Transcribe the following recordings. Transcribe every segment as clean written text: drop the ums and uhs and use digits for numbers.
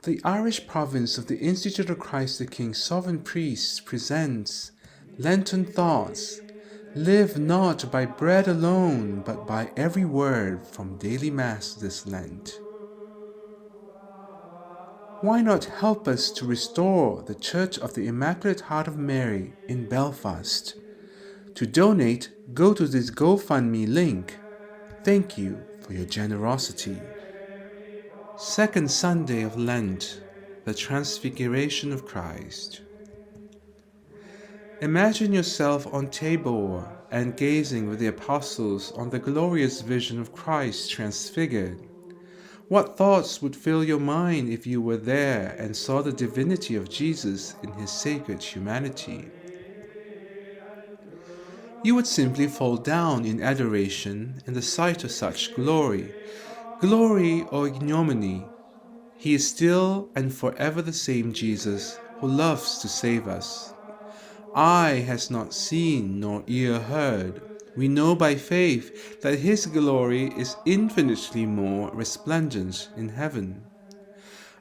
The Irish province of the Institute of Christ the King Sovereign Priest presents Lenten Thoughts. Live not by bread alone, but by every word from daily Mass this Lent. Why not help us to restore the Church of the Immaculate Heart of Mary in Belfast? To donate, go to this GoFundMe link. Thank you for your generosity. Second Sunday of Lent, the Transfiguration of Christ. Imagine yourself on Tabor and gazing with the apostles on the glorious vision of Christ transfigured. What thoughts would fill your mind if you were there and saw the divinity of Jesus in his sacred humanity? You would simply fall down in adoration in the sight of such glory or ignominy. He is still and forever the same Jesus who loves to save us. Eye has not seen nor ear heard. We know by faith that his glory is infinitely more resplendent in heaven.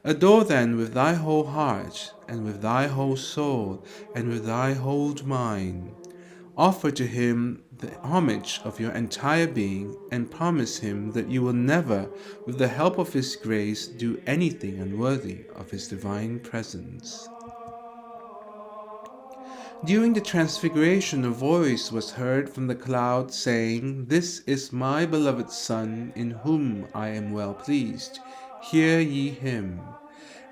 Adore then with thy whole heart, and with thy whole soul, and with thy whole mind. Offer to him the homage of your entire being, and promise him that you will never, with the help of his grace, do anything unworthy of his divine presence. During the Transfiguration, a voice was heard from the cloud saying, "This is my beloved Son, in whom I am well pleased. Hear ye him."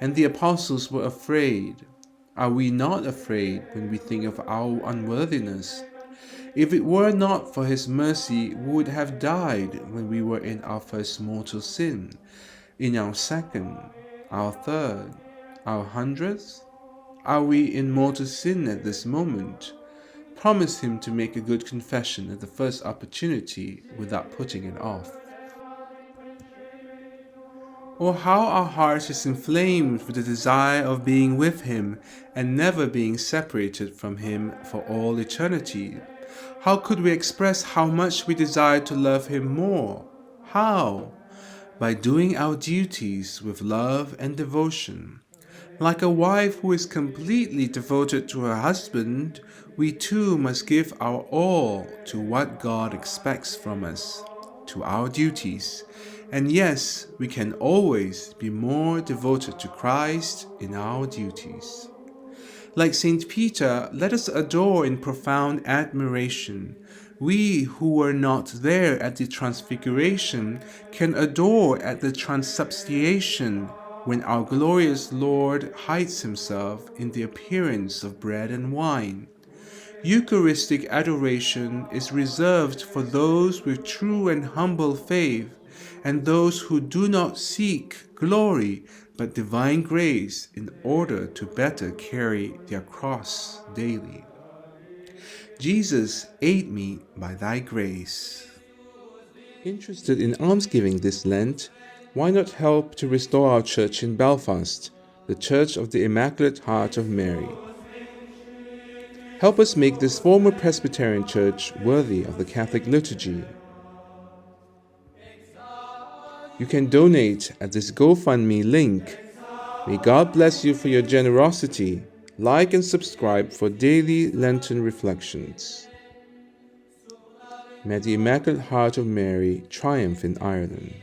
And the apostles were afraid. Are we not afraid when we think of our unworthiness? If it were not for his mercy, we would have died when we were in our first mortal sin, in our second, our third, our 100th. Are we in mortal sin at this moment? Promise him to make a good confession at the first opportunity without putting it off. Or how our heart is inflamed with the desire of being with him and never being separated from him for all eternity. How could we express how much we desire to love him more? How? By doing our duties with love and devotion. Like a wife who is completely devoted to her husband, we too must give our all to what God expects from us, to our duties. And yes, we can always be more devoted to Christ in our duties. Like St. Peter, let us adore in profound admiration. We who were not there at the Transfiguration can adore at the Transubstantiation, when our glorious Lord hides himself in the appearance of bread and wine. Eucharistic adoration is reserved for those with true and humble faith, and those who do not seek glory but divine grace in order to better carry their cross daily. Jesus, aid me by thy grace. Interested in almsgiving this Lent? Why not help to restore our church in Belfast, the Church of the Immaculate Heart of Mary? Help us make this former Presbyterian church worthy of the Catholic liturgy. You can donate at this GoFundMe link. May God bless you for your generosity. Like and subscribe for daily Lenten reflections. May the Immaculate Heart of Mary triumph in Ireland.